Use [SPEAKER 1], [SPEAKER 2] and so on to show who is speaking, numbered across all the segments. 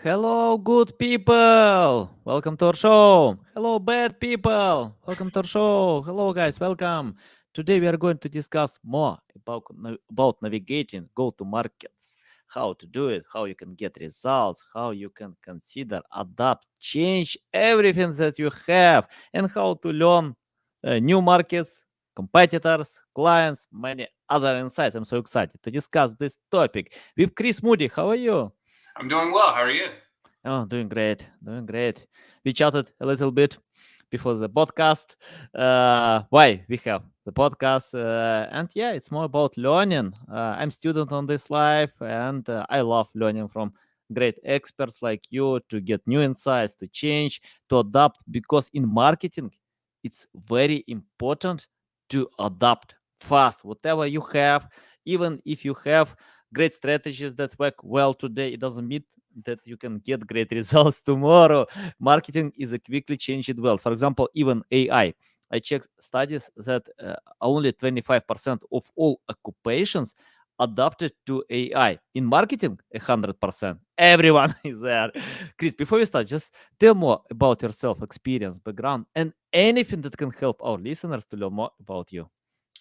[SPEAKER 1] Hello, good people. Welcome to our show. Hello, bad people. Welcome to our show. Hello, guys. Welcome. Today we are going to discuss more about navigating go-to markets, how to do it, how you can get results, how you can consider, adapt, change everything that you have, and how to learn new markets, competitors, clients, many other insights. I'm so excited to discuss this topic with Chris Moody. How are you?
[SPEAKER 2] I'm doing well. How are you?
[SPEAKER 1] Oh, doing great, doing great. We chatted a little bit before the podcast. Why we have the podcast, and yeah, it's more about learning. I'm student on this life, and I love learning from great experts like you to get new insights, to change, to adapt. Because in marketing, it's very important to adapt fast. Whatever you have, even if you have great strategies that work well today, it doesn't mean that you can get great results tomorrow. Marketing is a quickly changing world. For example, even AI. I checked studies that only 25% of all occupations adapted to AI. In marketing, 100%. Everyone is there. Chris, before we start, just tell more about yourself, experience, background, and anything that can help our listeners to learn more about you.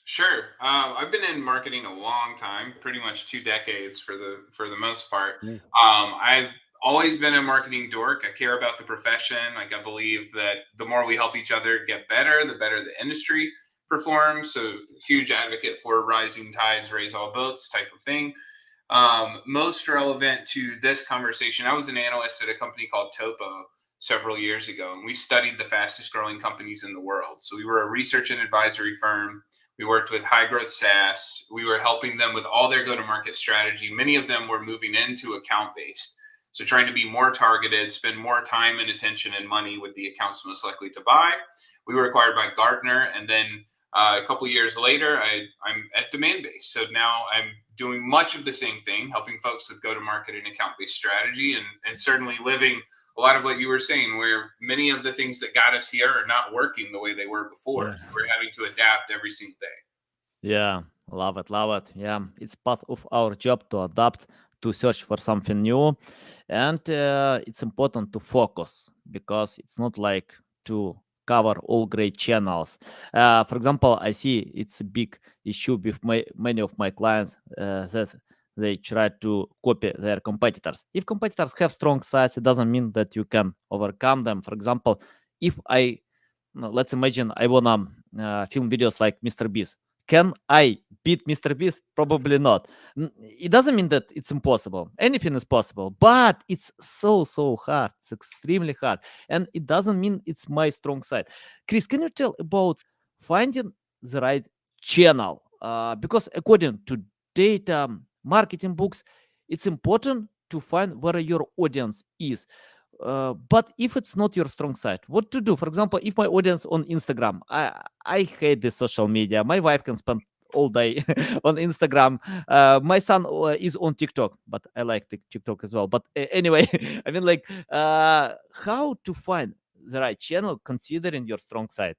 [SPEAKER 2] Sure. I've been in marketing a long time, pretty much 2 decades for the most part.
[SPEAKER 1] Ooh.
[SPEAKER 2] I've always been a marketing dork. I care about the profession. Like I believe that the more we help each other get better, the better the industry performs. So huge advocate for rising tides raise all boats type of thing. Most relevant to this conversation, I was an analyst at a company called Topo several years ago, and we studied the fastest growing companies in the world. So we were a research and advisory firm. We worked with high growth SaaS. We were helping them with all their go to market strategy. Many of them were moving into account based. So trying to be more targeted, spend more time and attention and money with the accounts most likely to buy. We were acquired by Gartner, and then a couple years later, I'm at demand based. So now I'm doing much of the same thing, helping folks with go to market and account based strategy, and certainly living a lot of what you were saying, where many of the things that got us here are not working the way they were before.
[SPEAKER 1] Yeah.
[SPEAKER 2] So we're having to adapt every single day.
[SPEAKER 1] Yeah, love it, love it. Yeah, it's part of our job to adapt, to search for something new, and it's important to focus because it's not like to cover all great channels. For example, I see it's a big issue with many of my clients that they try to copy their competitors. If competitors have strong sides, it doesn't mean that you can overcome them. For example, if I no, let's imagine I wanna film videos like Mr. Beast. Can I beat Mr. Beast? Probably not. It doesn't mean that it's impossible. Anything is possible, but it's so hard. It's extremely hard, and it doesn't mean it's my strong side. Chris, can you tell about finding the right channel? Because according to data marketing books, it's important to find where your audience is. But if it's not your strong side, what to do? For example, if my audience on Instagram, I hate this social media. My wife can spend all day on Instagram. My son is on TikTok, but I like TikTok as well. But anyway, I mean, like, how to find the right channel considering your strong side?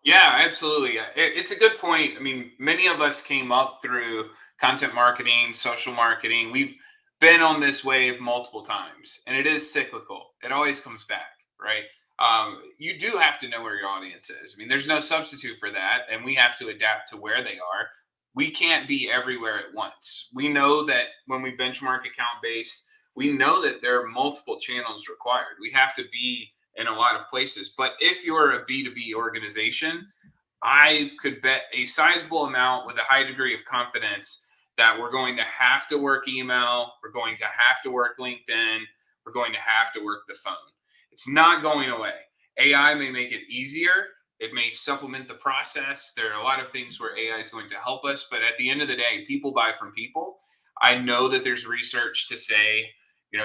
[SPEAKER 2] Yeah, absolutely. It's a good point. I mean, many of us came up through content marketing, social marketing. We've been on this wave multiple times, and it is cyclical. It always comes back, right? You do have to know where your audience is. I mean, there's no substitute for that, and we have to adapt to where they are. We can't be everywhere at once. We know that when we benchmark account based, we know that there are multiple channels required. We have to be in a lot of places. But if you're a B2B organization, I could bet a sizable amount with a high degree of confidence that we're going to have to work email, we're going to have to work LinkedIn, we're going to have to work the phone. It's not going away. AI may make it easier. It may supplement the process. There are a lot of things where AI is going to help us, but at the end of the day, people buy from people. I know that there's research to say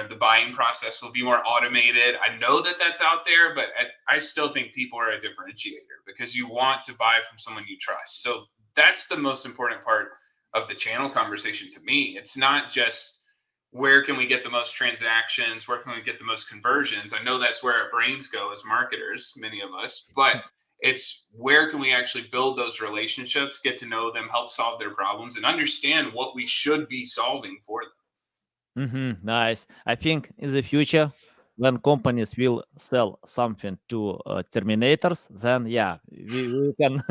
[SPEAKER 2] the buying process will be more automated. I know that that's out there, but I still think people are a differentiator because you want to buy from someone you trust. So that's the most important part of the channel conversation to me. It's not just where can we get the most transactions, where can we get the most conversions. I know that's where our brains go as marketers, many of us, but it's where can we actually build those relationships, get to know them, help solve their problems, and understand what we should be solving for them.
[SPEAKER 1] Nice. I think in the future, when companies will sell something to Terminators, then yeah, we can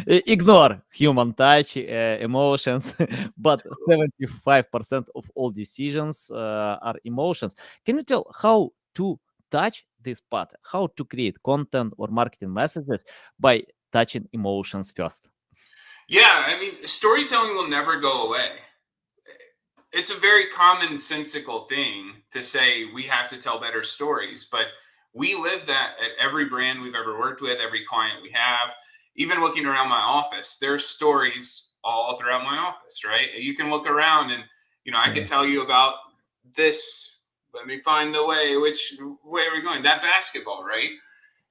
[SPEAKER 1] ignore human touch, emotions, but 75% of all decisions are emotions. Can you tell how to touch this part, how to create content or marketing messages by touching emotions first?
[SPEAKER 2] Yeah, I mean, storytelling will never go away. It's a very commonsensical thing to say we have to tell better stories, but we live that at every brand we've ever worked with, every client we have. Even looking around my office, there's stories all throughout my office, right? You can look around and, I could
[SPEAKER 1] Yeah.
[SPEAKER 2] tell you about this. Let me find the way. Which way are we going? That basketball, right?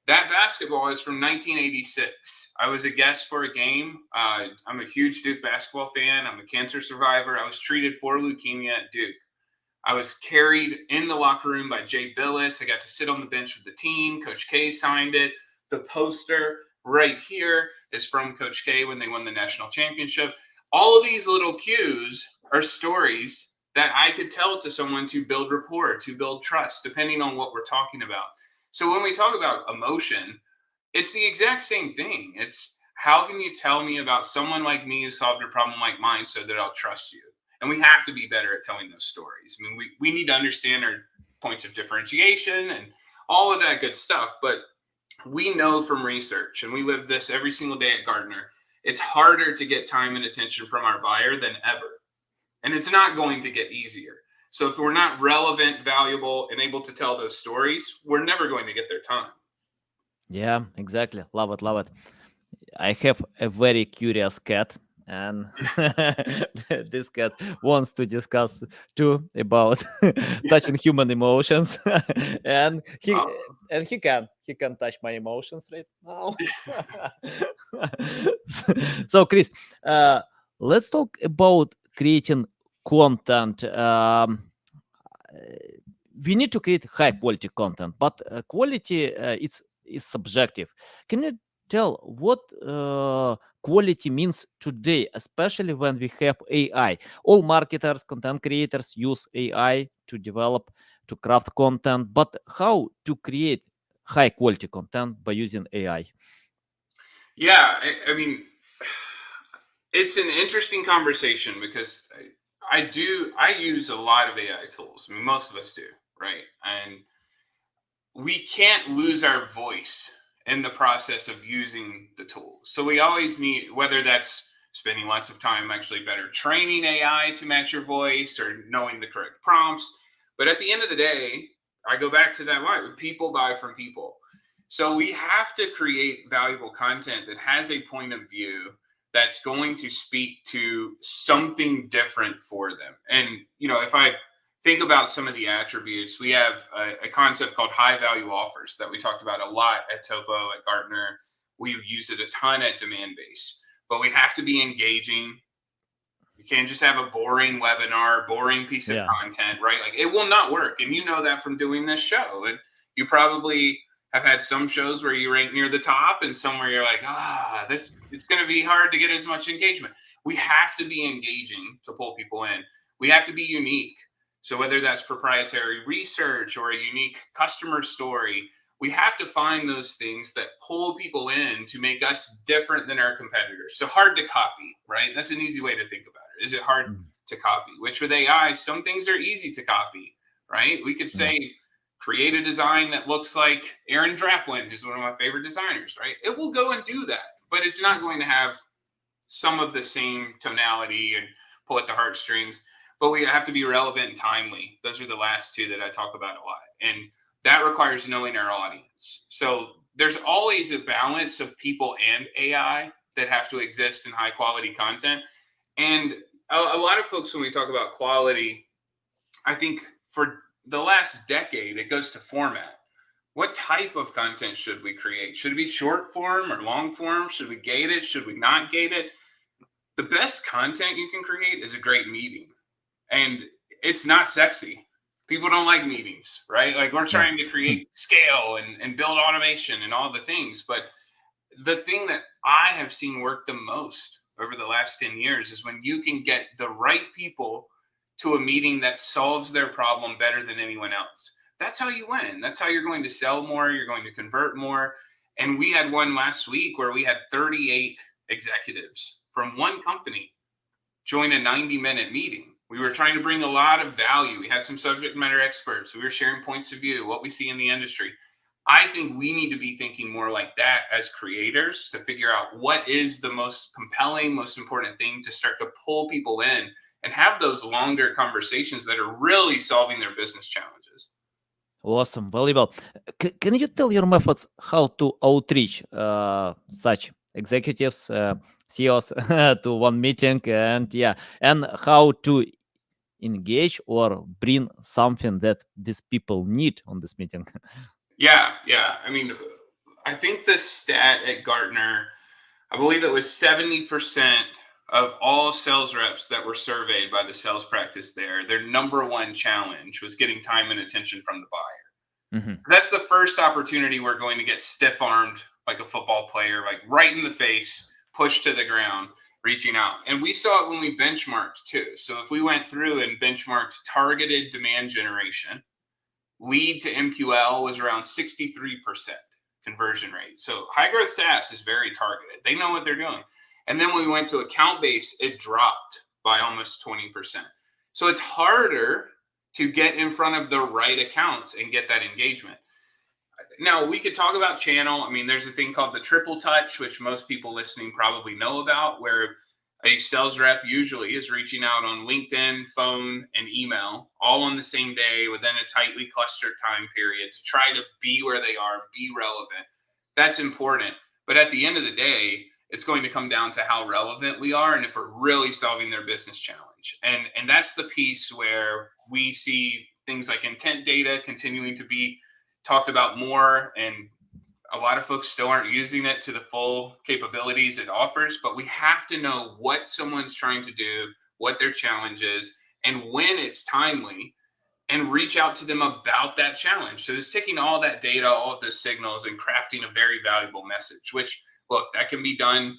[SPEAKER 2] That basketball is from 1986. I was a guest for a game. I'm a huge Duke basketball fan. I'm a cancer survivor. I was treated for leukemia at Duke. I was carried in the locker room by Jay Billis. I got to sit on the bench with the team. Coach K signed it. The poster right here is from Coach K when they won the national championship. All of these little cues are stories that I could tell to someone to build rapport, to build trust, depending on what we're talking about. So when we talk about emotion, it's the exact same thing. It's how can you tell me about someone like me who solved a problem like mine so that I'll trust you? And we have to be better at telling those stories. I mean, we need to understand our points of differentiation and all of that good stuff. But we know from research, and we live this every single day at Gartner, it's harder to get time and attention from our buyer than ever. And it's not going to get easier. So if we're not relevant, valuable, and able to tell those stories, we're never going to get their time.
[SPEAKER 1] Yeah, exactly. Love it, love it. I have a very curious cat, and this cat wants to discuss too about touching human emotions, and he
[SPEAKER 2] Oh,
[SPEAKER 1] he can touch my emotions right now. So, Chris, uh, let's talk about creating content. We need to create high quality content, but quality it's is subjective. Can you tell what quality means today, especially when we have AI? All marketers, content creators use AI to develop, to craft content, but how to create high quality content by using AI?
[SPEAKER 2] yeah. I mean, it's an interesting conversation because I use a lot of AI tools. I mean, most of us do, right? And we can't lose our voice in the process of using the tools. So we always need, whether that's spending lots of time actually better training AI to match your voice or knowing the correct prompts. But at the end of the day, I go back to that line: people buy from people. So we have to create valuable content that has a point of view that's going to speak to something different for them. And, if I think about some of the attributes, we have a concept called high value offers that we talked about a lot at Topo, at Gartner. We use it a ton at Demand Base, but we have to be engaging. You can't just have a boring webinar, boring piece of
[SPEAKER 1] Yeah.
[SPEAKER 2] content, right? Like, it will not work. And you know that from doing this show. And you probably have had some shows where you rank near the top and some where you're like, this it's going to be hard to get as much engagement. We have to be engaging to pull people in. We have to be unique. So whether that's proprietary research or a unique customer story, we have to find those things that pull people in to make us different than our competitors. So hard to copy, right? That's an easy way to think about it. Is it hard
[SPEAKER 1] Mm.
[SPEAKER 2] to copy? Which with AI, some things are easy to copy, right? We could
[SPEAKER 1] Yeah.
[SPEAKER 2] say, create a design that looks like Aaron Draplin, who's one of my favorite designers, right? It will go and do that, but it's not going to have some of the same tonality and pull at the heartstrings. But we have to be relevant and timely. Those are the last two that I talk about a lot. And that requires knowing our audience. So there's always a balance of people and AI that have to exist in high quality content. And a lot of folks, when we talk about quality, I think for the last decade, it goes to format. What type of content should we create? Should it be short form or long form? Should we gate it? Should we not gate it? The best content you can create is a great meeting. And it's not sexy. People don't like meetings, right? Like, we're
[SPEAKER 1] Yeah.
[SPEAKER 2] trying to create scale and build automation and all the things. But the thing that I have seen work the most over the last 10 years is when you can get the right people to a meeting that solves their problem better than anyone else. That's how you win. That's how you're going to sell more. You're going to convert more. And we had one last week where we had 38 executives from one company join a 90-minute meeting. We were trying to bring a lot of value. We had some subject matter experts. We were sharing points of view, what we see in the industry. I think we need to be thinking more like that as creators to figure out what is the most compelling, most important thing to start to pull people in and have those longer conversations that are really solving their business challenges.
[SPEAKER 1] Awesome, valuable. Can you tell your methods how to outreach such executives, CEOs to one meeting, and how to engage or bring something that these people need on this meeting?
[SPEAKER 2] Yeah. I mean, I think the stat at Gartner, I believe it was 70% of all sales reps that were surveyed by the sales practice there, their number one challenge was getting time and attention from the buyer.
[SPEAKER 1] Mhm.
[SPEAKER 2] That's the first opportunity we're going to get stiff armed like a football player, like right in the face, pushed to the ground, reaching out. And we saw it when we benchmarked too. So if we went through and benchmarked targeted demand generation, lead to MQL was around 63% conversion rate. So high growth SaaS is very targeted. They know what they're doing. And then when we went to account base, it dropped by almost 20%. So it's harder to get in front of the right accounts and get that engagement. Now, we could talk about channel. I mean, there's a thing called the triple touch, which most people listening probably know about, where a sales rep usually is reaching out on LinkedIn, phone, and email all on the same day within a tightly clustered time period to try to be where they are, be relevant. That's important. But at the end of the day, it's going to come down to how relevant we are and if we're really solving their business challenge. And that's the piece where we see things like intent data continuing to be talked about more, and a lot of folks still aren't using it to the full capabilities it offers, but we have to know what someone's trying to do, what their challenge is, and when it's timely, and reach out to them about that challenge. So it's taking all that data, all of those signals, and crafting a very valuable message, which, look, that can be done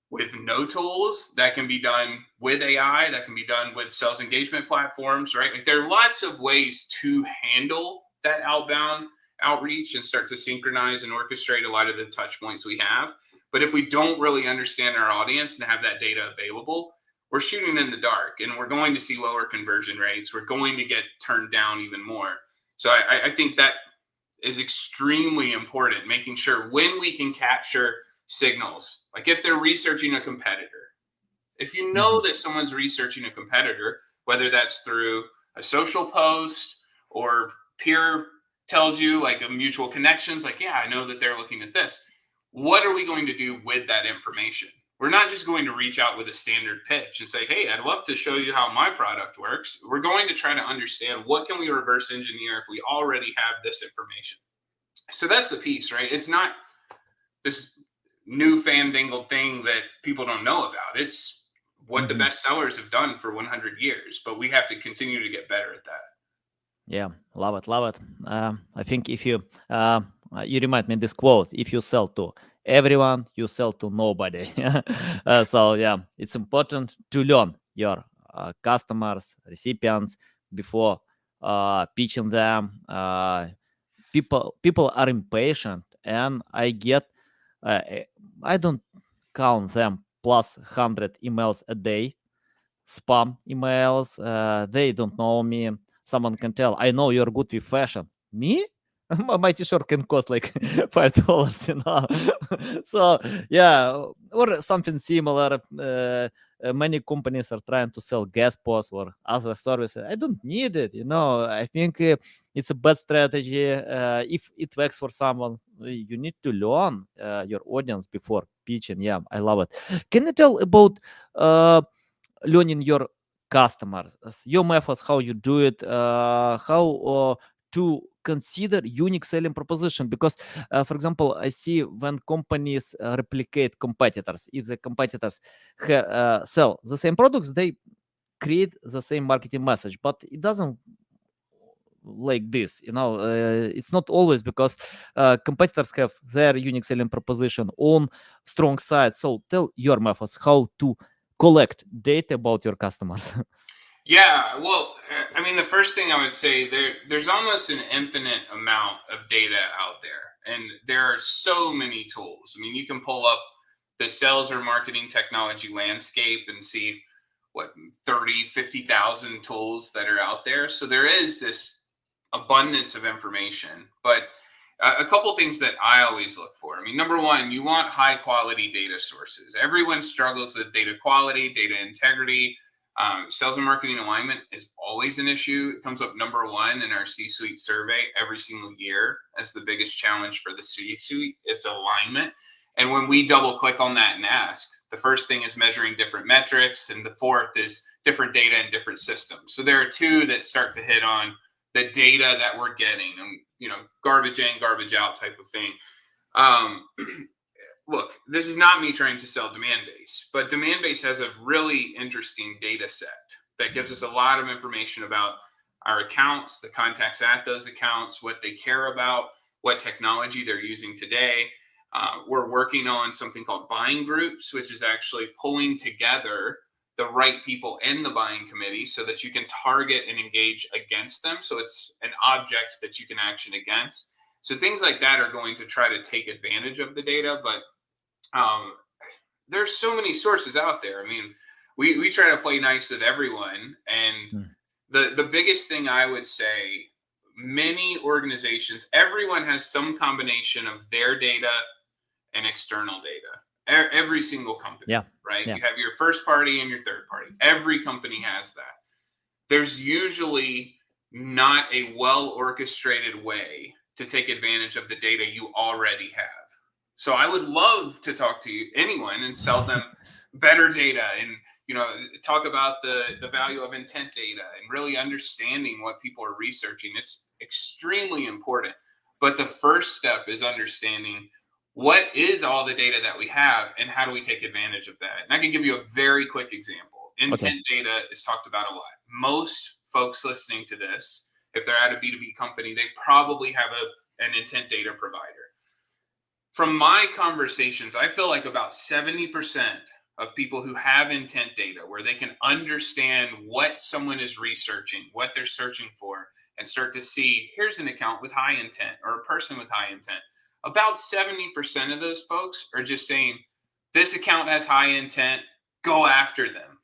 [SPEAKER 2] with no tools, that can be done with AI, that can be done with sales engagement platforms, right? Like there are lots of ways to handle that outbound outreach and start to synchronize and orchestrate a lot of the touch points we have. But if we don't really understand our audience and have that data available, we're shooting in the dark and we're going to see lower conversion rates. We're going to get turned down even more. So I think that is extremely important, making sure when we can capture signals, like if they're researching a competitor, if you know that someone's researching a competitor, whether that's through a social post or peer tells you like a mutual connections, like, yeah, I know that they're looking at this. What are we going to do with that information? We're not just going to reach out with a standard pitch and say, hey, I'd love to show you how my product works. We're going to try to understand what can we reverse engineer if we already have this information. So that's the piece, right? It's not this new fandangled thing that people don't know about. It's what the best sellers have done for 100 years, but we have to continue to get better at that.
[SPEAKER 1] Yeah, love it, love it. I think if you you remind me this quote: if you sell to everyone, you sell to nobody. So yeah, it's important to learn your customers, recipients before pitching them. People are impatient, and I get I don't count them plus 100 emails a day, spam emails. They don't know me. Someone can tell, I know you're good with fashion. Me? My t-shirt can cost like $5, So yeah, or something similar. Many companies are trying to sell gas posts or other services. I don't need it. I think it's a bad strategy. If it works for someone, you need to learn your audience before pitching. Yeah, I love it. Can you tell about learning your customers, your methods, how you do it, how to consider unique selling proposition? Because for example, I see when companies replicate competitors, if the competitors sell the same products, they create the same marketing message, but it doesn't like this. It's not always, because competitors have their unique selling proposition on strong side. So tell your methods how to collect data about your customers.
[SPEAKER 2] Yeah, well, I mean, the first thing I would say there's almost an infinite amount of data out there, and there are so many tools. I mean, you can pull up the sales or marketing technology landscape and see what 30, 50,000 tools that are out there. So there is this abundance of information, but a couple things that I always look for. I mean, number one, you want high quality data sources. Everyone struggles with data quality, data integrity. Sales and marketing alignment is always an issue. It comes up number one in our C-suite survey every single year as the biggest challenge for the C-suite is alignment. And when we double click on that and ask, the first thing is measuring different metrics, and the fourth is different data and different systems. So there are two that start to hit on the data that we're getting, and garbage in, garbage out type of thing. Um, Look, this is not me trying to sell demand base, but demand base has a really interesting data set that gives us a lot of information about our accounts, the contacts at those accounts, what they care about, what technology they're using today. We're working on something called buying groups, which is actually pulling together the right people in the buying committee so that you can target and engage against them. So it's an object that you can action against. So things like that are going to try to take advantage of the data, but um, there's so many sources out there. I mean, we try to play nice with everyone, and
[SPEAKER 1] Mm.
[SPEAKER 2] the biggest thing I would say, many organizations, everyone has some combination of their data and external data. Every single company,
[SPEAKER 1] Yeah,
[SPEAKER 2] right?
[SPEAKER 1] yeah,
[SPEAKER 2] You have your first party and your third party. Every company has that. There's usually not a well orchestrated way to take advantage of the data you already have. So I would love to talk to anyone and sell them better data, and talk about the value of intent data and really understanding what people are researching. It's extremely important. But the first step is understanding what is all the data that we have and how do we take advantage of that. And I can give you a very quick example.
[SPEAKER 1] okay,
[SPEAKER 2] Intent data is talked about a lot. Most folks listening to this, if they're at a B2B company, they probably have an intent data provider. From my conversations, I feel like about 70% of people who have intent data where they can understand what someone is researching, what they're searching for, and start to see here's an account with high intent or a person with high intent. About 70% of those folks are just saying, this account has high intent, go after them.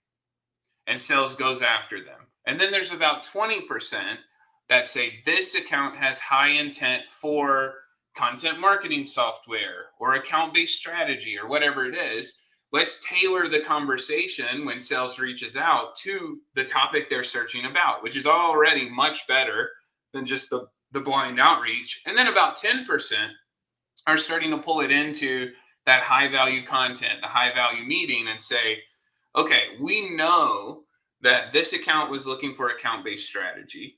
[SPEAKER 2] And sales goes after them. And then there's about 20% that say this account has high intent for content marketing software or account based strategy or whatever it is. Let's tailor the conversation when sales reaches out to the topic they're searching about, which is already much better than just the blind outreach. And then about 10% are starting to pull it into that high value content, the high value meeting, and say, okay, we know that this account was looking for account based strategy.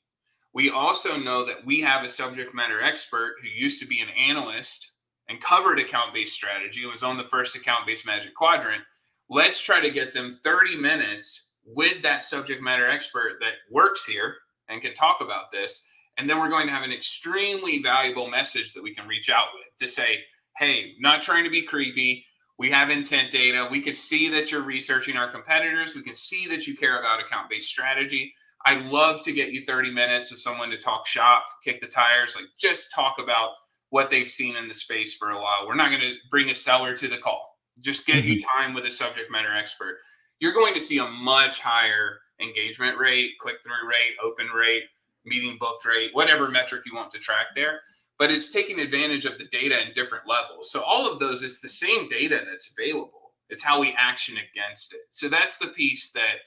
[SPEAKER 2] We also know that we have a subject matter expert who used to be an analyst and covered account based strategy and was on the first account based Magic Quadrant. Let's try to get them 30 minutes with that subject matter expert that works here and can talk about this. And then we're going to have an extremely valuable message that we can reach out with to say, hey, not trying to be creepy. We have intent data. We can see that you're researching our competitors. We can see that you care about account based strategy. I'd love to get you 30 minutes with someone to talk shop, kick the tires, like just talk about what they've seen in the space for a while. We're not going to bring a seller to the call. Just get you
[SPEAKER 1] Mhm.
[SPEAKER 2] time with a subject matter expert. You're going to see a much higher engagement rate, click through rate, open rate, meeting booked rate, whatever metric you want to track there. But it's taking advantage of the data in different levels. So all of those, it's the same data that's available. It's how we action against it. So that's the piece that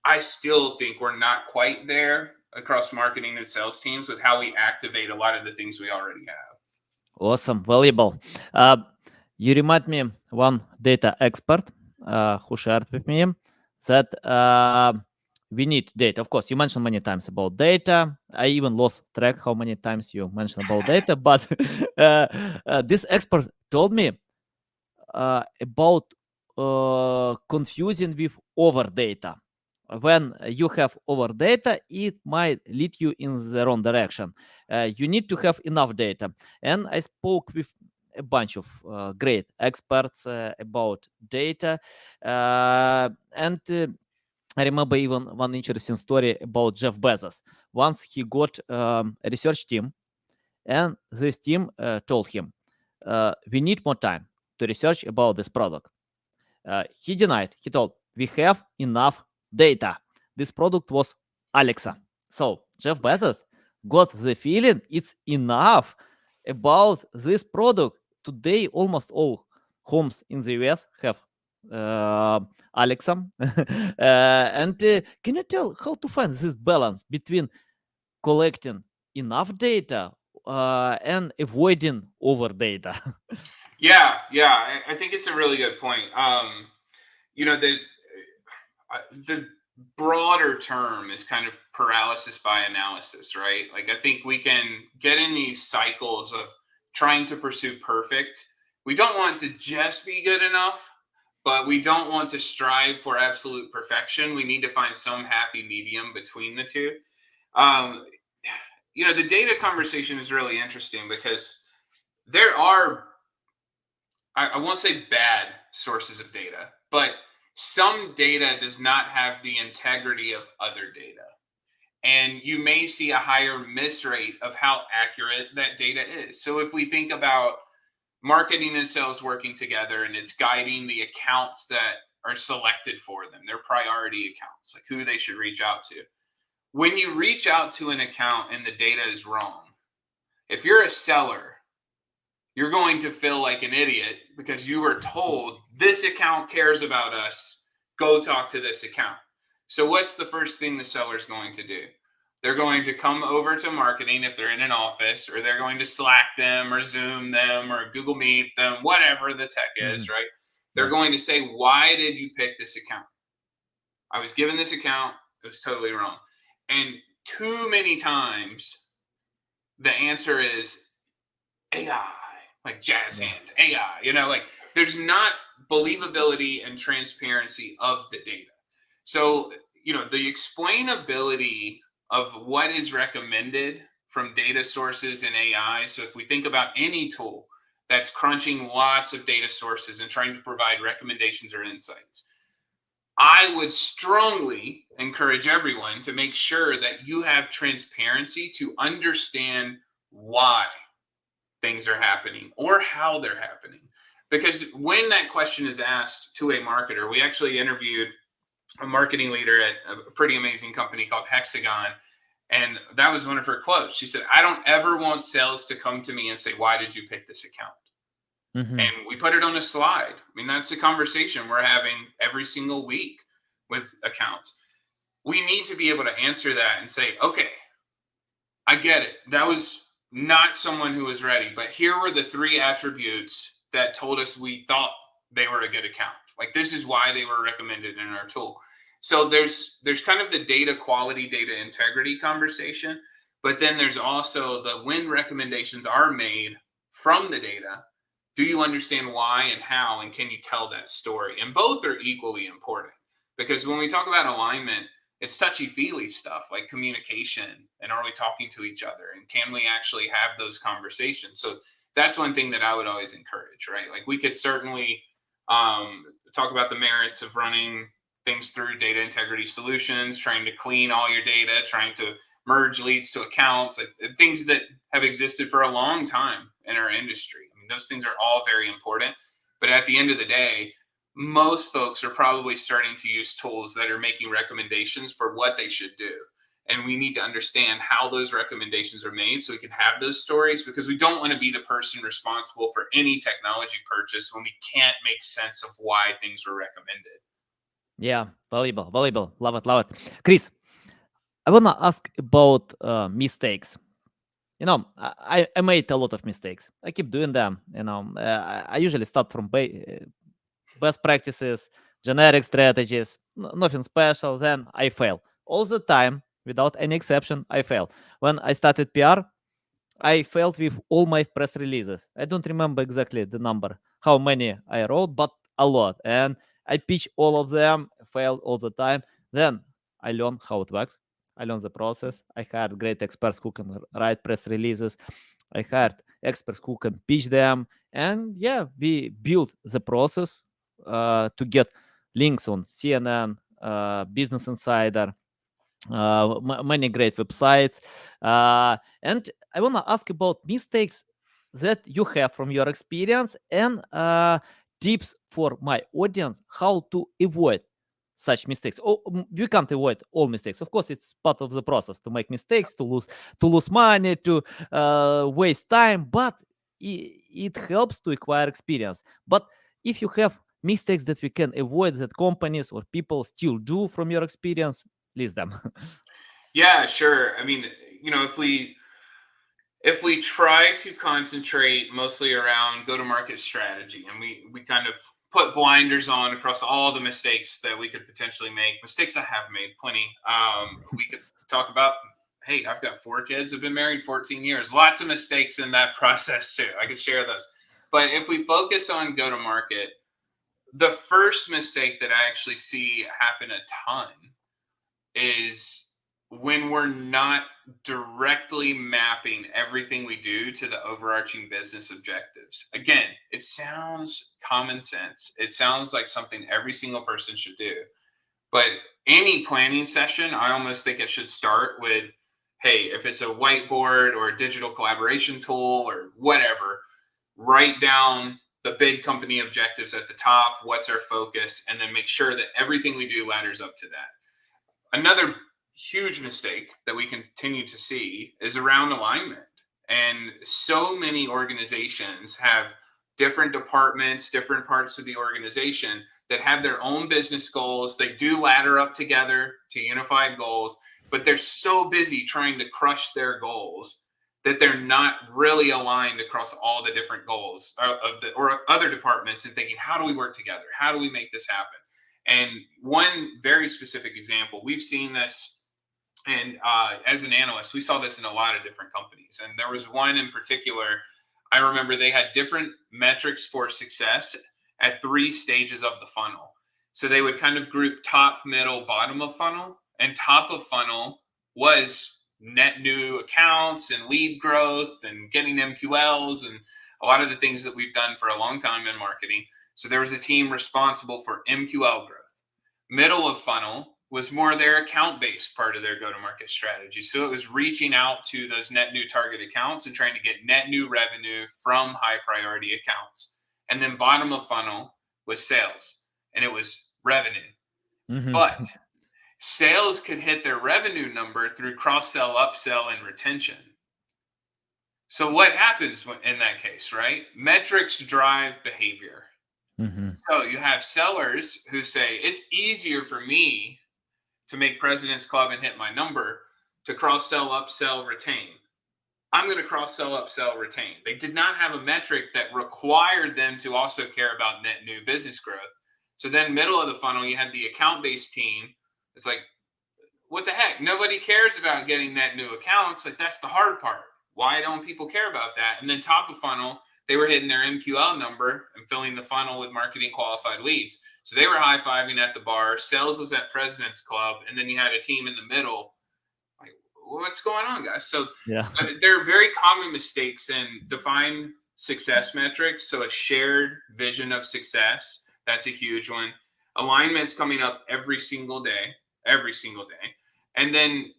[SPEAKER 2] I still think we're not quite there across marketing and sales teams with how we activate a lot of the things we already have.
[SPEAKER 1] Awesome, valuable. Uh, you remind me one data expert who shared with me that we need data. Of course, you mentioned many times about data. I even lost track how many times you mentioned about data. But this expert told me about confusing with over data. When you have over data, it might lead you in the wrong direction. You need to have enough data. And I spoke with a bunch of great experts about data. And I remember even one interesting story about Jeff Bezos. Once he got a research team, and this team told him, "We need more time to research about this product." He denied. He told, "We have enough data." This product was Alexa. So Jeff Bezos got the feeling it's enough about this product. Today, almost all homes in the US have Alexa. And can you tell how to find this balance between collecting enough data and avoiding over data?
[SPEAKER 2] Yeah, I think it's a really good point. You know, the broader term is kind of paralysis by analysis, right? Like, I think we can get in these cycles of trying to pursue perfect. We don't want to just be good enough, but we don't want to strive for absolute perfection. We need to find some happy medium between the two. Um, the data conversation is really interesting because there are, I won't say bad sources of data, but some data does not have the integrity of other data. And you may see a higher miss rate of how accurate that data is. So if we think about marketing and sales working together and it's guiding the accounts that are selected for them, their priority accounts, like who they should reach out to. When you reach out to an account and the data is wrong, if you're a seller, you're going to feel like an idiot because you were told this account cares about us. Go talk to this account. So what's the first thing the seller's going to do? They're going to come over to marketing if they're in an office, or they're going to Slack them or Zoom them or Google Meet them, whatever the tech is, right? They're going to say, why did you pick this account? I was given this account. It was totally wrong. And too many times the answer is AI, like jazz hands, AI, like there's not believability and transparency of the data. So, the explainability of what is recommended from data sources in AI. So if we think about any tool that's crunching lots of data sources and trying to provide recommendations or insights, I would strongly encourage everyone to make sure that you have transparency to understand why things are happening or how they're happening. Because when that question is asked to a marketer, we actually interviewed a marketing leader at a pretty amazing company called Hexagon. And that was one of her quotes. She said, "I don't ever want sales to come to me and say, why did you pick this account?" And we put it on a slide. I mean, that's a conversation we're having every single week with accounts. We need to be able to answer that and say, okay, I get it. That was not someone who was ready, but here were the 3 attributes that told us we thought they were a good account. Like, this is why they were recommended in our tool. So there's kind of the data quality, data integrity conversation, but then there's also the when recommendations are made from the data, do you understand why and how, and can you tell that story? And both are equally important, because when we talk about alignment, it's touchy-feely stuff like communication and are we talking to each other and can we actually have those conversations. So that's one thing that I would always encourage, right? Like, we could certainly talk about the merits of running things through data integrity solutions, trying to clean all your data, trying to merge leads to accounts, like things that have existed for a long time in our industry. I mean, those things are all very important, but at the end of the day, most folks are probably starting to use tools that are making recommendations for what they should do. And we need to understand how those recommendations are made so we can have those stories, because we don't want to be the person responsible for any technology purchase when we can't make sense of why things were recommended.
[SPEAKER 1] Yeah, valuable. Love it. Chris, I want to ask about mistakes. I made a lot of mistakes. I keep doing them. I usually start from best practices, generic strategies, nothing special. Then I fail all the time, without any exception. I fail. When I started PR, I failed with all my press releases. I don't remember exactly the number, how many I wrote, but a lot. And I pitched all of them, failed all the time. Then I learned how it works. I learned the process. I hired great experts who can write press releases. I hired experts who can pitch them. And yeah, we built the process to get links on CNN, Business Insider, many great websites. And I want to ask about mistakes that you have from your experience, and tips for my audience how to avoid such mistakes. Oh, we can't avoid all mistakes. Of course, it's part of the process to make mistakes, to lose money, to waste time, but it helps to acquire experience. But if you have mistakes that we can avoid, that companies or people still do from your experience, list them.
[SPEAKER 2] Yeah, sure. I mean, if we try to concentrate mostly around go-to-market strategy, and we kind of put blinders on across all the mistakes that we could potentially make, mistakes I have made plenty. We could talk about, hey, I've got 4 kids, I've been married 14 years, lots of mistakes in that process too. I could share those. But if we focus on go-to-market, the first mistake that I actually see happen a ton is when we're not directly mapping everything we do to the overarching business objectives. Again, it sounds common sense. It sounds like something every single person should do. But any planning session, I almost think it should start with, hey, if it's a whiteboard or a digital collaboration tool or whatever, write down the big company objectives at the top, what's our focus, and then make sure that everything we do ladders up to that. Another huge mistake that we continue to see is around alignment. And so many organizations have different departments, different parts of the organization that have their own business goals. They do ladder up together to unified goals, but they're so busy trying to crush their goals that they're not really aligned across all the different goals or other departments, and thinking, how do we work together? How do we make this happen? And one very specific example, we've seen this, and as an analyst, we saw this in a lot of different companies. And there was one in particular, I remember they had different metrics for success at 3 stages of the funnel. So they would kind of group top, middle, bottom of funnel. And top of funnel was net new accounts and lead growth and getting MQLs and a lot of the things that we've done for a long time in marketing. So there was a team responsible for MQL growth. Middle of funnel was more their account-based part of their go-to-market strategy. So it was reaching out to those net new target accounts and trying to get net new revenue from high priority accounts. And then bottom of funnel was sales, and it was revenue.
[SPEAKER 1] Mhm.
[SPEAKER 2] But sales could hit their revenue number through cross-sell, upsell, and retention. So what happens in that case, right? Metrics drive behavior.
[SPEAKER 1] Mhm.
[SPEAKER 2] So you have sellers who say, it's easier for me to make President's Club and hit my number to cross-sell, upsell, retain. I'm going to cross-sell, upsell, retain. They did not have a metric that required them to also care about net new business growth. So then middle of the funnel, you had the account-based team. It's like, what the heck? Nobody cares about getting net new accounts. Like, that's the hard part. Why don't people care about that? And then top of funnel, they were hitting their MQL number and filling the funnel with marketing qualified leads. So they were high-fiving at the bar. Sales was at President's Club. And then you had a team in the middle. Like, what's going on, guys? So
[SPEAKER 1] Yeah.
[SPEAKER 2] there are very common mistakes in define success metrics. So a shared vision of success, that's a huge one. Alignment's coming up every single day. And then,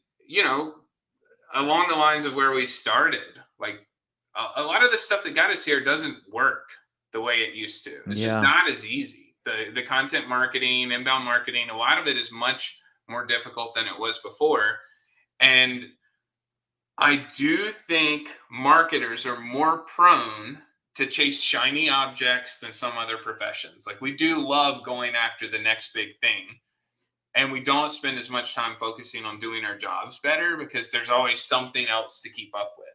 [SPEAKER 2] along the lines of where we started, like a lot of the stuff that got us here doesn't work the way it used to. It's just
[SPEAKER 1] Yeah.
[SPEAKER 2] not as easy. The content marketing, inbound marketing, a lot of it is much more difficult than it was before. And I do think marketers are more prone to chase shiny objects than some other professions. Like, we do love going after the next big thing. And we don't spend as much time focusing on doing our jobs better because there's always something else to keep up with.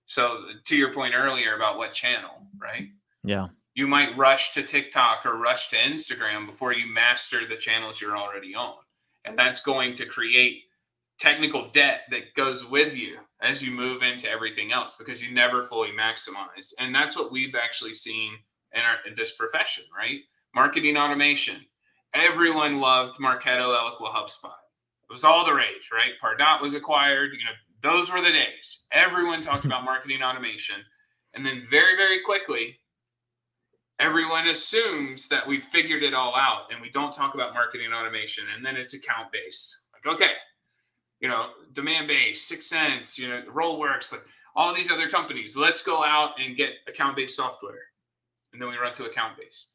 [SPEAKER 2] So to your point earlier about what channel, right?
[SPEAKER 1] Yeah.
[SPEAKER 2] You might rush to TikTok or rush to Instagram before you master the channels you're already on. And that's going to create technical debt that goes with you as you move into everything else because you never fully maximized. And that's what we've actually seen in this profession, right? Marketing automation. Everyone loved Marketo, Eloqua, HubSpot. It was all the rage, right? Pardot was acquired. Those were the days. Everyone talked about marketing automation. And then very, very quickly, everyone assumes that we've figured it all out, and we don't talk about marketing automation. And then it's account based. Like, okay, demand based, 6 Sense, Rollworks, like all these other companies. Let's go out and get account based software. And then we run to account based.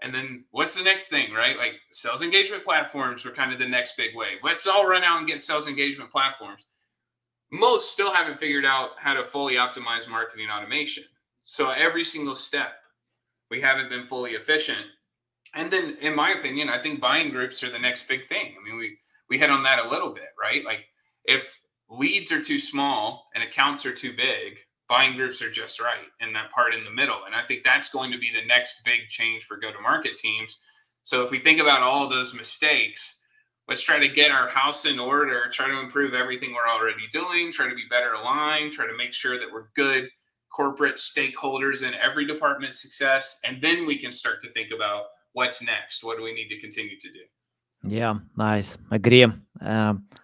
[SPEAKER 2] And then what's the next thing, right? Like sales engagement platforms were kind of the next big wave. Let's all run out and get sales engagement platforms. Most still haven't figured out how to fully optimize marketing automation. So every single step, we haven't been fully efficient. And then, in my opinion, I think buying groups are the next big thing. I mean, we hit on that a little bit, right? Like if leads are too small and accounts are too big, buying groups are just right in that part in the middle. And I think that's going to be the next big change for go-to-market teams. So if we think about all those mistakes, let's try to get our house in order, try to improve everything we're already doing, try to be better aligned, try to make sure that we're good corporate stakeholders in every department's success. And then we can start to think about what's next. What do we need to continue to do?
[SPEAKER 1] Yeah, nice. Agree.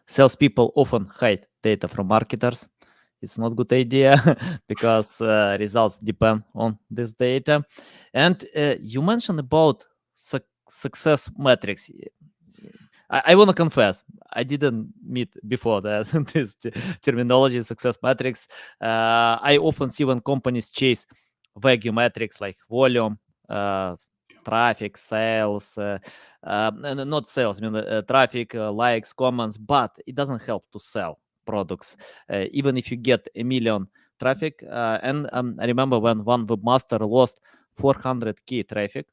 [SPEAKER 1] Salespeople often hide data from marketers. It's not a good idea because results depend on this data. And you mentioned about success metrics. I want to confess, I didn't meet before that this terminology, success metrics. I often see when companies chase vague metrics like volume, traffic, sales, not sales, I mean traffic, likes, comments, but it doesn't help to sell products. Even if you get a million traffic, and I remember when one webmaster lost 400K traffic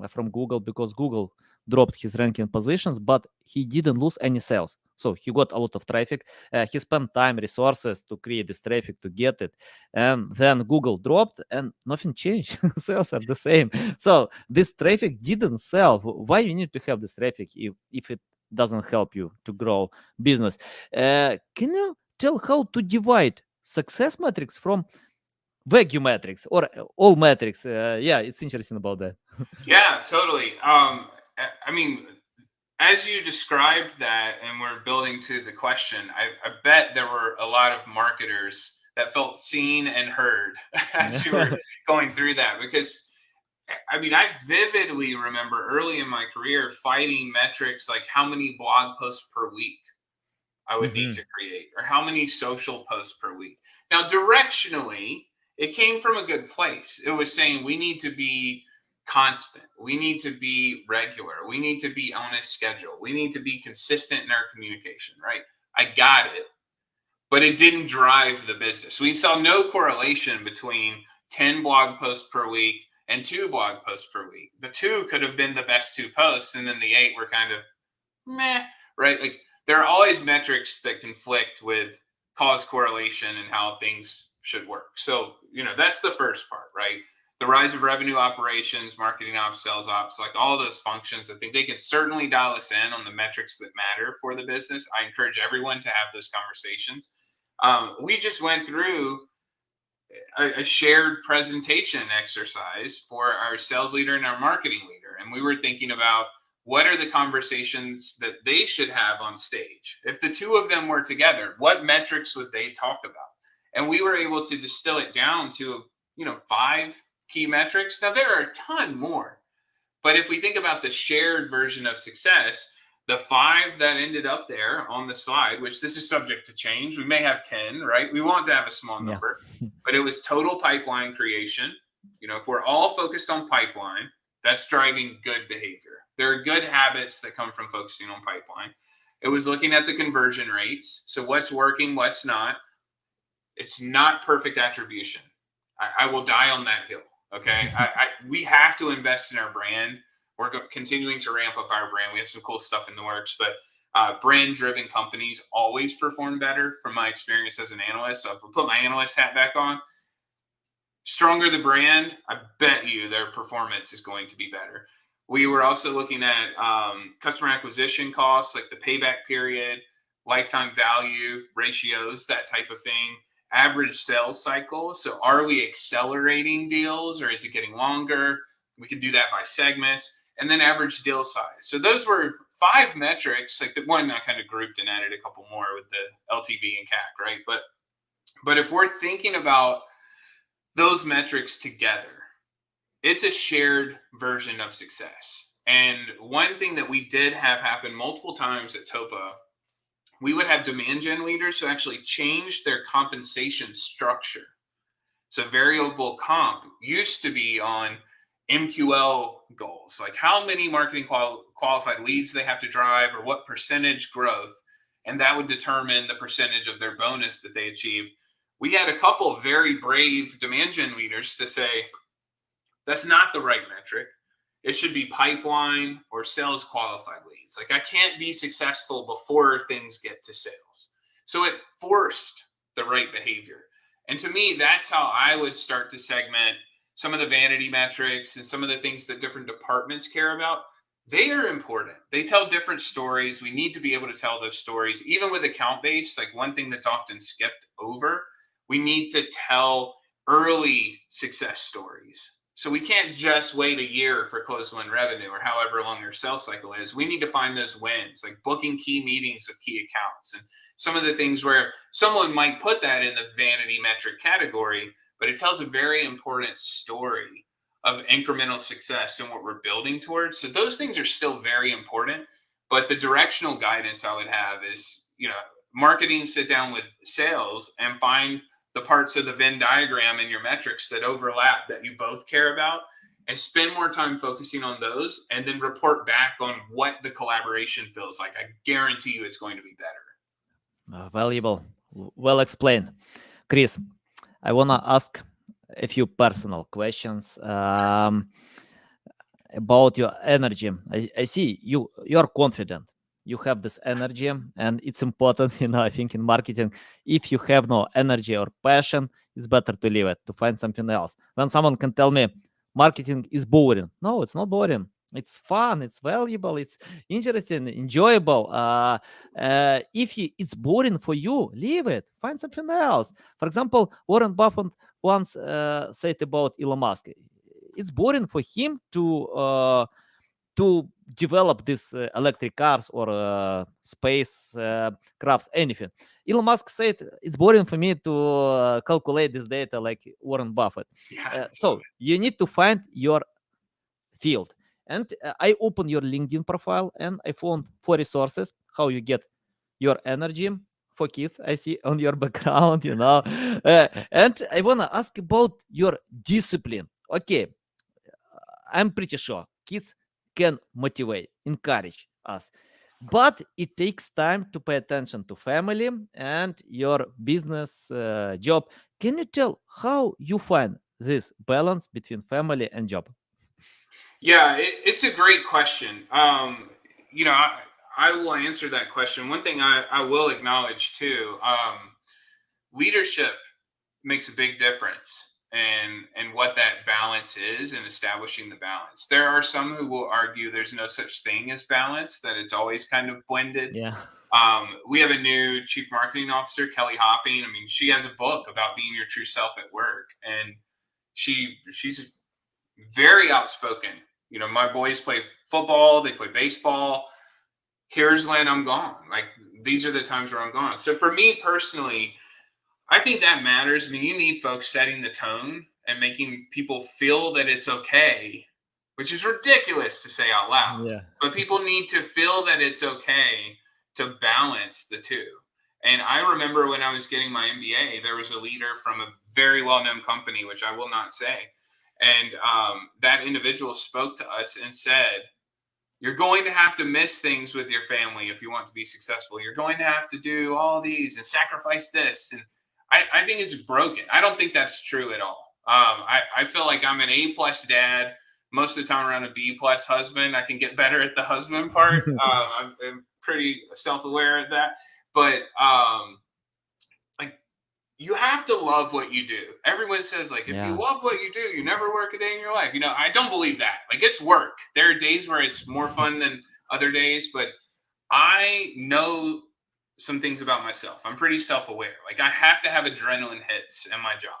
[SPEAKER 1] from Google because Google dropped his ranking positions, but he didn't lose any sales. So he got a lot of traffic. He spent time, resources to create this traffic to get it. And then Google dropped and nothing changed. Sales are the same. So this traffic didn't sell. Why you need to have this traffic if it doesn't help you to grow business? Can you tell how to divide success metrics from vague metrics or all metrics? Yeah, it's interesting about that.
[SPEAKER 2] Yeah, totally. I mean, as you described that, and we're building to the question, I bet there were a lot of marketers that felt seen and heard as you were going through that. Because, I mean, I vividly remember early in my career fighting metrics like how many blog posts per week I would need to create or how many social posts per week. Now, directionally, it came from a good place. It was saying we need to be constant. We need to be regular. We need to be on a schedule. We need to be consistent in our communication, right? I got it. But it didn't drive the business. We saw no correlation between 10 blog posts per week and 2 blog posts per week. The 2 could have been the best 2 posts, and then the 8 were kind of meh, right? Like there are always metrics that conflict with cause correlation and how things should work. So, that's the first part, right? The rise of revenue operations, marketing ops, sales ops, like all those functions, I think they can certainly dial us in on the metrics that matter for the business. I encourage everyone to have those conversations. We just went through a shared presentation exercise for our sales leader and our marketing leader. And we were thinking about what are the conversations that they should have on stage? If the 2 of them were together, what metrics would they talk about? And we were able to distill it down to, 5 key metrics. Now, there are a ton more. But if we think about the shared version of success, the 5 that ended up there on the slide, which this is subject to change, we may have 10, right? We want to have a small number, but it was total pipeline creation. If we're all focused on pipeline, that's driving good behavior. There are good habits that come from focusing on pipeline. It was looking at the conversion rates. So what's working, what's not. It's not perfect attribution. I will die on that hill. Okay. We have to invest in our brand. We're continuing to ramp up our brand. We have some cool stuff in the works, but brand-driven companies always perform better from my experience as an analyst. So if I put my analyst hat back on, stronger the brand, I bet you their performance is going to be better. We were also looking at customer acquisition costs, like the payback period, lifetime value ratios, that type of thing. Average sales cycle. So are we accelerating deals or is it getting longer? We can do that by segments. And then average deal size. So those were 5 metrics. Like the one I kind of grouped and added a couple more with the LTV and CAC, right? But if we're thinking about those metrics together, it's a shared version of success. And one thing that we did have happen multiple times at Topo, we would have demand gen leaders who actually changed their compensation structure. So variable comp used to be on MQL goals, like how many marketing qualified leads they have to drive or what percentage growth, and that would determine the percentage of their bonus that they achieved. We had a couple of very brave demand gen leaders to say that's not the right metric. It should be pipeline or sales qualified leads. Like I can't be successful before things get to sales. So it forced the right behavior. And to me, that's how I would start to segment some of the vanity metrics and some of the things that different departments care about. They are important. They tell different stories. We need to be able to tell those stories, even with account based. Like one thing that's often skipped over, we need to tell early success stories. So we can't just wait a year for close win revenue or however long your sales cycle is. We need to find those wins, like booking key meetings with key accounts and some of the things where someone might put that in the vanity metric category, but it tells a very important story of incremental success and what we're building towards. So those things are still very important, but the directional guidance I would have is, marketing, sit down with sales and find the parts of the Venn diagram in your metrics that overlap that you both care about, and spend more time focusing on those and then report back on what the collaboration feels like. I guarantee you it's going to be better.
[SPEAKER 1] Valuable. Well explained. Chris, I want to ask a few personal questions about your energy. I see you're confident. You have this energy, and it's important, I think in marketing, if you have no energy or passion, it's better to leave it, to find something else. When someone can tell me marketing is boring, no, it's not boring. It's fun, it's valuable, it's interesting, enjoyable. If it's boring for you, leave it, find something else. For example, Warren Buffett once said about Elon Musk, it's boring for him to develop these electric cars or space crafts, anything. Elon Musk said it's boring for me to calculate this data like Warren Buffett.
[SPEAKER 2] Yeah.
[SPEAKER 1] So you need to find your field. And I opened your LinkedIn profile and I found 4 resources how you get your energy for kids. I see on your background, and I want to ask about your discipline. Okay, I'm pretty sure kids can motivate, encourage us, but it takes time to pay attention to family and your business job. Can you tell how you find this balance between family and job?
[SPEAKER 2] Yeah, it's a great question. I will answer that question. One thing I will acknowledge too, leadership makes a big difference and what that balance is and establishing the balance. There are some who will argue there's no such thing as balance, that it's always kind of blended.
[SPEAKER 1] Yeah.
[SPEAKER 2] We have a new chief marketing officer, Kelly Hopping. I mean, she has a book about being your true self at work, and she's very outspoken. My boys play football, they play baseball. Here's when I'm gone. Like these are the times where I'm gone. So for me personally, I think that matters. I mean, you need folks setting the tone and making people feel that it's okay, which is ridiculous to say out loud.
[SPEAKER 1] Yeah.
[SPEAKER 2] But people need to feel that it's okay to balance the two. And I remember when I was getting my MBA, there was a leader from a very well-known company, which I will not say. And that individual spoke to us and said, you're going to have to miss things with your family if you want to be successful. You're going to have to do all these and sacrifice this. And I think it's broken. I don't think that's true at all. I feel like I'm an A+ dad. Most of the time around a B+ husband. I can get better at the husband part. I'm pretty self-aware of that. But you have to love what you do. Everyone says, like, if you love what you do, you never work a day in your life. I don't believe that. Like, it's work. There are days where it's more fun than other days, but I know some things about myself. I'm pretty self-aware. Like, I have to have adrenaline hits in my job.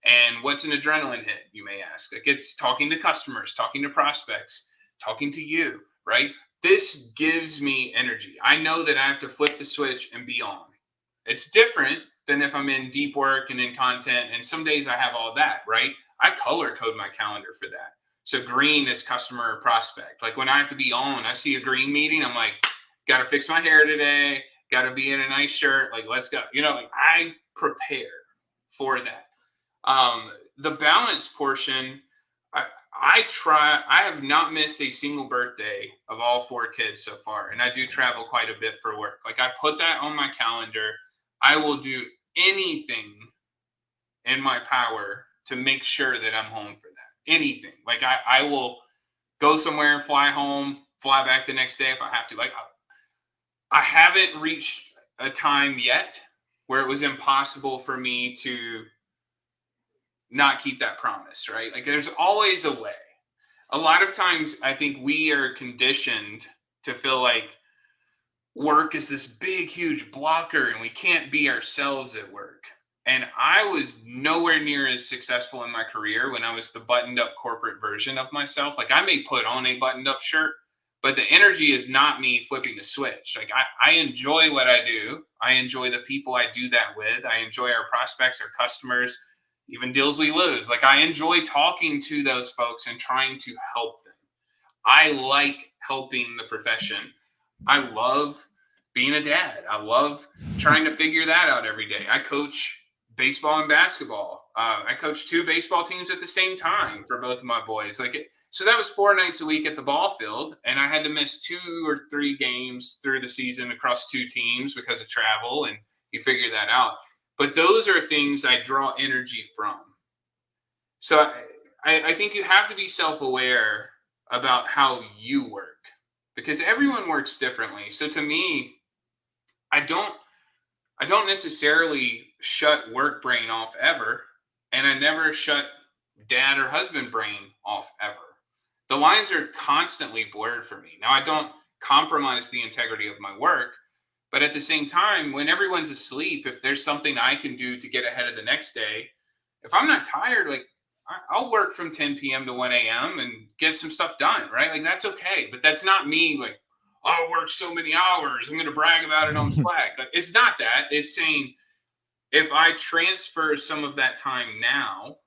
[SPEAKER 2] And what's an adrenaline hit, you may ask? Like, it's talking to customers, talking to prospects, talking to you, right? This gives me energy. I know that I have to flip the switch and be on. It's different than if I'm in deep work and in content. And some days I have all that, right? I color code my calendar for that. So green is customer or prospect. Like when I have to be on, I see a green meeting, I'm like, got to fix my hair today, got to be in a nice shirt. Like, let's go. You know, like I prepare for that. The balance portion, I try. I have not missed a single birthday of all 4 kids so far, and I do travel quite a bit for work. Like I put that on my calendar. I will do anything in my power to make sure that I'm home for that. Anything. Like I will go somewhere and fly home, fly back the next day if I have to. Like I haven't reached a time yet where it was impossible for me to not keep that promise, right? Like there's always a way. A lot of times I think we are conditioned to feel like work is this big, huge blocker and we can't be ourselves at work. And I was nowhere near as successful in my career when I was the buttoned up corporate version of myself. Like I may put on a buttoned up shirt, but the energy is not me flipping a switch. Like I enjoy what I do. I enjoy the people I do that with. I enjoy our prospects, our customers, even deals we lose. Like I enjoy talking to those folks and trying to help them. I like helping the profession. I love being a dad. I love trying to figure that out every day. I coach baseball and basketball. I coach 2 baseball teams at the same time for both of my boys. So that was 4 nights a week at the ball field, and I had to miss 2 or 3 games through the season across 2 teams because of travel, and you figure that out. But those are things I draw energy from. So I think you have to be self-aware about how you work because everyone works differently. So to me, I don't necessarily shut work brain off ever, and I never shut dad or husband brain off ever. The lines are constantly blurred for me. Now I don't compromise the integrity of my work, but at the same time, when everyone's asleep, if there's something I can do to get ahead of the next day, if I'm not tired, like I'll work from 10 p.m. to 1 a.m. and get some stuff done, right? Like that's okay. But that's not me like, I worked so many hours, I'm going to brag about it on Slack. Like, it's not that. It's saying if I transfer some of that time now,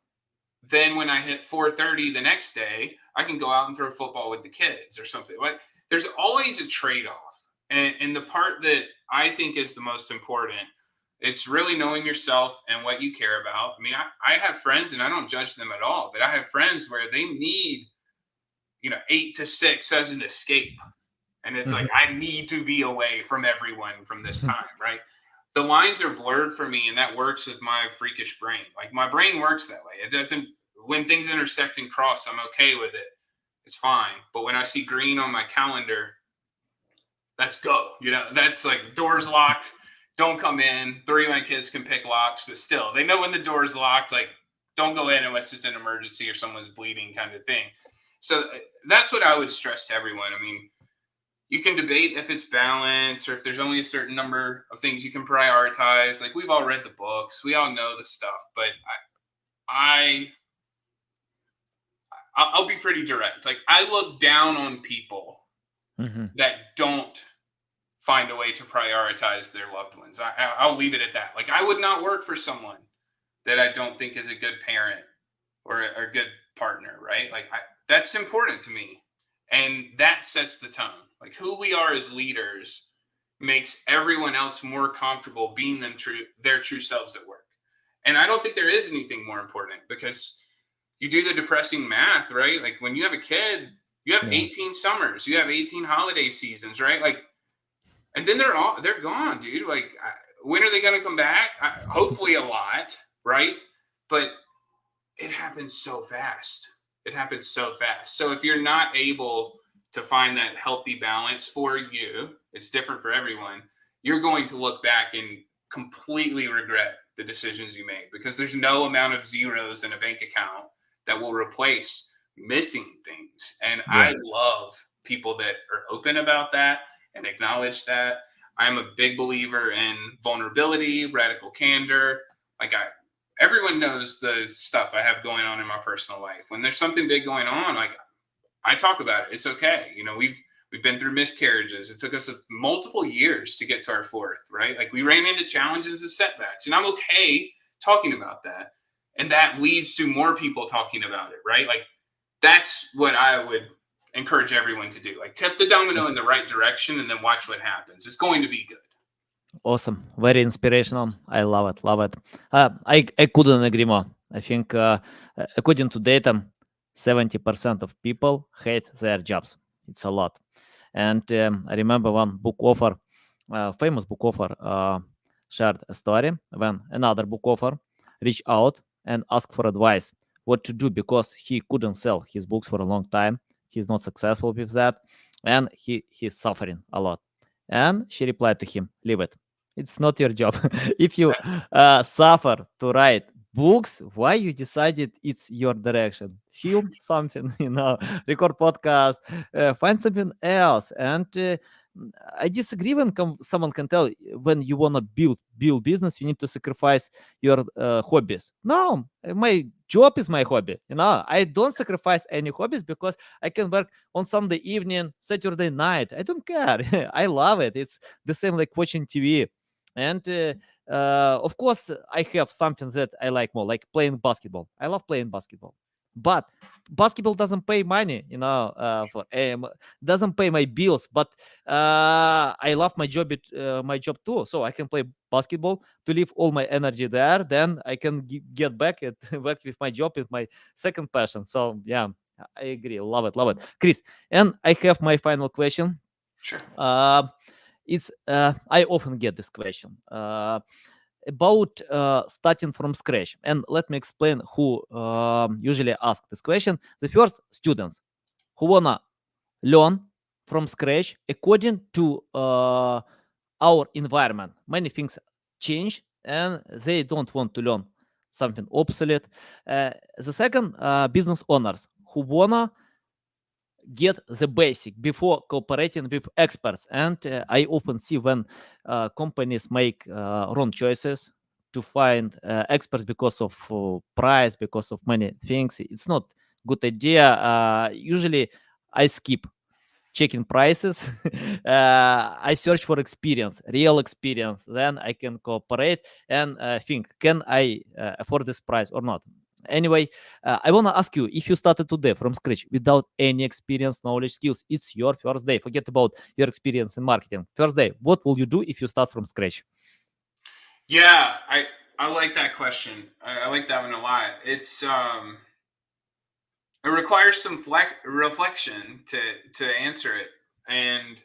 [SPEAKER 2] then when I hit 4:30 the next day, I can go out and throw football with the kids or something. Like there's always a trade-off. And the part that I think is the most important, it's really knowing yourself and what you care about. I mean, I have friends and I don't judge them at all, but I have friends where they need, 8 to 6 as an escape. And it's like, I need to be away from everyone from this time, right? The lines are blurred for me, and that works with my freakish brain. Like my brain works that way. It doesn't, when things intersect and cross, I'm okay with it. It's fine. But when I see green on my calendar, let's go. That's like doors locked. Don't come in. 3 of my kids can pick locks, but still, they know when the door's locked. Like, don't go in unless it's an emergency or someone's bleeding, kind of thing. So that's what I would stress to everyone. I mean, you can debate if it's balance or if there's only a certain number of things you can prioritize. Like we've all read the books, we all know the stuff, but I'll be pretty direct. Like I look down on people that don't find a way to prioritize their loved ones. I'll leave it at that. Like I would not work for someone that I don't think is a good parent or a good partner, right? Like that's important to me. And that sets the tone. Like who we are as leaders makes everyone else more comfortable being their true selves at work. And I don't think there is anything more important because you do the depressing math, right? Like when you have a kid, you have 18 summers, you have 18 holiday seasons, right? Like, and then they're gone, dude. Like, when are they going to come back? Hopefully a lot, right? But it happens so fast. So if you're not able to find that healthy balance for you, it's different for everyone, you're going to look back and completely regret the decisions you made because there's no amount of zeros in a bank account that will replace missing things. And I love people that are open about that and acknowledge that. I'm a big believer in vulnerability, radical candor. Like everyone knows the stuff I have going on in my personal life. When there's something big going on, like I talk about it. It's okay. We've We've been through miscarriages. It took us multiple years to get to our fourth, right? Like we ran into challenges and setbacks, and I'm okay talking about that. And that leads to more people talking about it, right? Like that's what I would encourage everyone to do. Like tip the domino in the right direction and then watch what happens. It's going to be good.
[SPEAKER 1] Awesome, very inspirational. I love it, love it. I couldn't agree more. I think according to data, 70% of people hate their jobs. It's a lot. And I remember one book author, famous book author, shared a story when another book author reached out and asked for advice what to do because he couldn't sell his books for a long time. He's not successful with that, and he's suffering a lot. And she replied to him, "Leave it. It's not your job. If you suffer to write books, why you decided it's your direction? Film something, record podcast, find something else." And I disagree when someone can tell when you want to build business, you need to sacrifice your hobbies. No, my job is my hobby. I don't sacrifice any hobbies because I can work on Sunday evening, Saturday night. I don't care. I love it. It's the same like watching TV. And of course, I have something that I like more, like playing basketball. I love playing basketball, but basketball doesn't pay money, for doesn't pay my bills. But I love my job too, so I can play basketball to leave all my energy there. Then I can get back at work with my job, with my second passion. So yeah, I agree. Love it, love it, Chris. And I have my final question.
[SPEAKER 2] Sure.
[SPEAKER 1] It's I often get this question about starting from scratch, and let me explain who usually ask this question. The first, students who wanna learn from scratch according to our environment. Many things change, and they don't want to learn something obsolete. The second, business owners who wanna get the basic before cooperating with experts. And I often see when companies make wrong choices to find experts because of price, because of many things. It's not good idea. Usually I skip checking prices. I search for experience, real experience. Then I can cooperate and think, can I afford this price or not? Anyway, I want to ask you, if you started today from scratch without any experience, knowledge, skills, it's your first day. Forget about your experience in marketing. First day, what will you do if you start from scratch?
[SPEAKER 2] Yeah, I like that question. I like that one a lot. It requires some reflection to answer it. And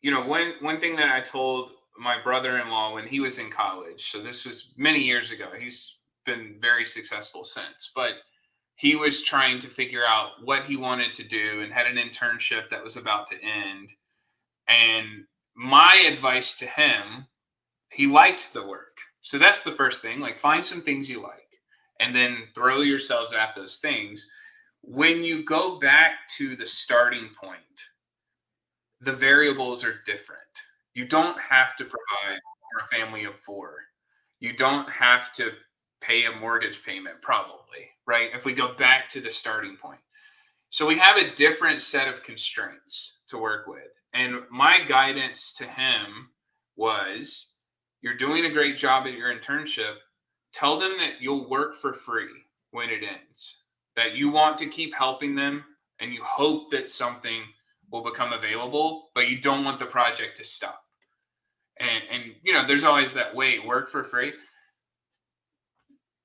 [SPEAKER 2] one thing that I told my brother-in-law when he was in college, so this was many years ago. He's been very successful since, but he was trying to figure out what he wanted to do and had an internship that was about to end. And my advice to him, he liked the work. So that's the first thing, like find some things you like and then throw yourselves at those things. When you go back to the starting point, the variables are different. You don't have to provide for a family of four. You don't have to pay a mortgage payment, probably, right? If we go back to the starting point. So we have a different set of constraints to work with. And my guidance to him was, you're doing a great job at your internship. Tell them that you'll work for free when it ends, that you want to keep helping them and you hope that something will become available, but you don't want the project to stop. And there's always that, wait, work for free.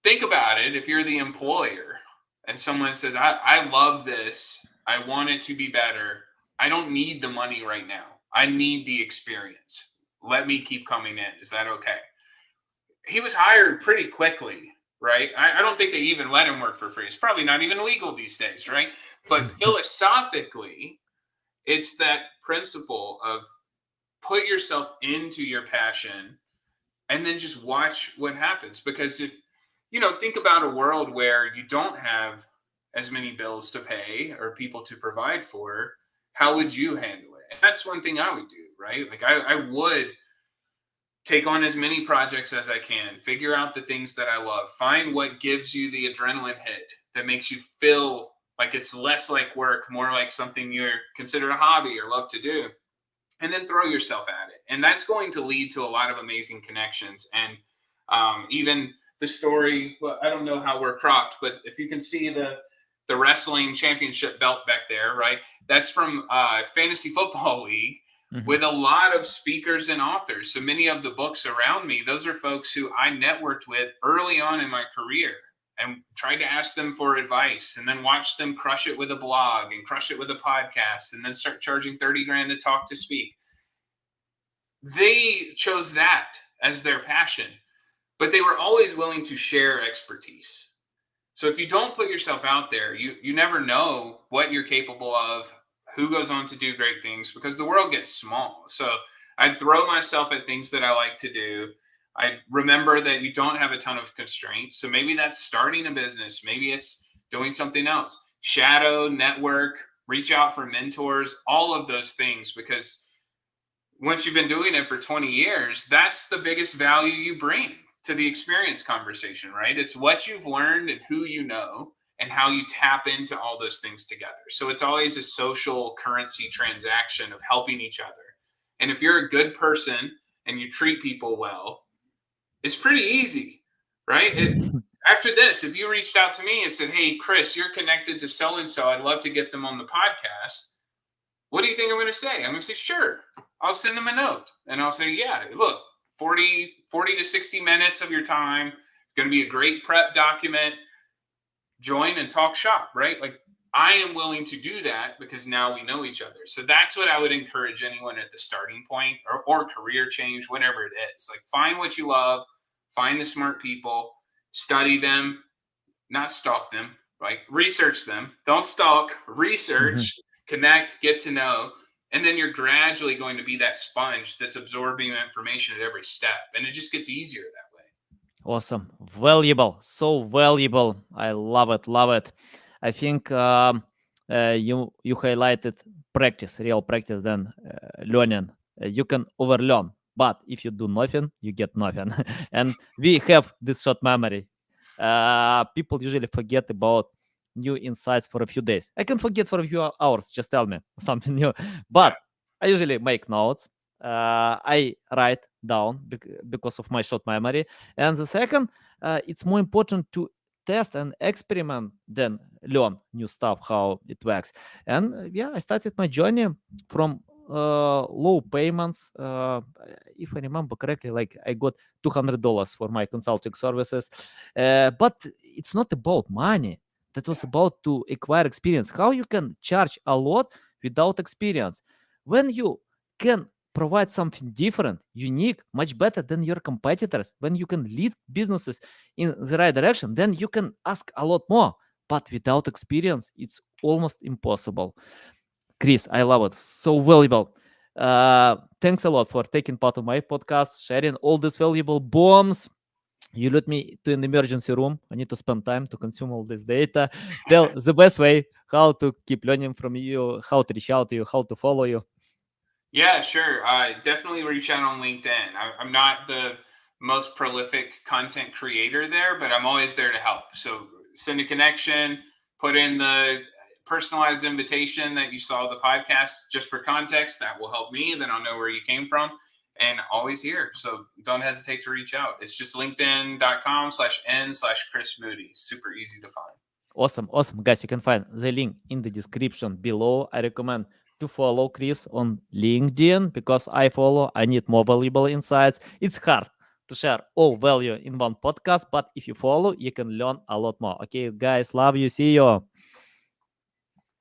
[SPEAKER 2] Think about it. If you're the employer and someone says, I love this, I want it to be better, I don't need the money right now, I need the experience, let me keep coming in, is that okay? He was hired pretty quickly, right? I don't think they even let him work for free. It's probably not even legal these days, right? But philosophically, it's that principle of put yourself into your passion and then just watch what happens. Because if, think about a world where you don't have as many bills to pay or people to provide for, how would you handle it? And that's one thing I would do, right? Like I would take on as many projects as I can, figure out the things that I love, find what gives you the adrenaline hit that makes you feel Like it's less like work, more like something you're consider a hobby or love to do. And then throw yourself at it. And that's going to lead to a lot of amazing connections. And even the story, well, I don't know how we're cropped, but if you can see the wrestling championship belt back there, right? That's from Fantasy Football League with a lot of speakers and authors. So many of the books around me, those are folks who I networked with early on in my career and tried to ask them for advice and then watch them crush it with a blog and crush it with a podcast and then start charging 30 grand to talk to speak. They chose that as their passion, but they were always willing to share expertise. So if you don't put yourself out there, you never know what you're capable of, who goes on to do great things, because the world gets small. So I'd throw myself at things that I like to do. I remember that you don't have a ton of constraints. So maybe that's starting a business. Maybe it's doing something else. Shadow, network, reach out for mentors, all of those things, because once you've been doing it for 20 years, that's the biggest value you bring to the experience conversation, right? It's what you've learned and who you know and how you tap into all those things together. So it's always a social currency transaction of helping each other. And if you're a good person and you treat people well, it's pretty easy, right? After this, if you reached out to me and said, hey, Chris, you're connected to so-and-so, I'd love to get them on the podcast. What do you think I'm going to say? I'm going to say, sure. I'll send them a note and I'll say, yeah, look, 40 to 60 minutes of your time. It's going to be a great prep document. Join and talk shop, right? Like I am willing to do that because now we know each other. So that's what I would encourage anyone at the starting point or career change, whatever it is. Like find what you love, find the smart people, study them, not stalk them, like research them. Don't stalk, research, connect, get to know. And then you're gradually going to be that sponge that's absorbing information at every step. And it just gets easier that way.
[SPEAKER 1] Awesome. Valuable. So valuable. I love it. Love it. I think you highlighted practice, real practice, then learning. You can overlearn. But if you do nothing, you get nothing. And we have this short memory. People usually forget about new insights for a few days. I can forget for a few hours. Just tell me something new. But I usually make notes. I write down because of my short memory. And the second, it's more important to test and experiment than learn new stuff, how it works. And yeah, I started my journey from low payments. If I remember correctly, like I got $200 for my consulting services. But it's not about money. That was about to acquire experience. How you can charge a lot without experience? When you can provide something different, unique, much better than your competitors, when you can lead businesses in the right direction, then you can ask a lot more. But without experience, it's almost impossible. Chris, I love it. So valuable. Thanks a lot for taking part of my podcast, sharing all these valuable bombs. You led me to an emergency room. I need to spend time to consume all this data. Tell the best way how to keep learning from you, how to reach out to you, how to follow you.
[SPEAKER 2] Yeah, sure. Definitely reach out on LinkedIn. I'm not the most prolific content creator there, but I'm always there to help. So send a connection, put in the personalized invitation that you saw the podcast just for context. That will help me. Then I'll know where you came from and always here. So don't hesitate to reach out. It's just linkedin.com/n/Chris Moody. Super easy to find.
[SPEAKER 1] Awesome. Guys, you can find the link in the description below. I recommend to follow Chris on LinkedIn because I need more valuable insights. It's hard to share all value in one podcast, but if you follow, you can learn a lot more. Okay, guys, love you. See you.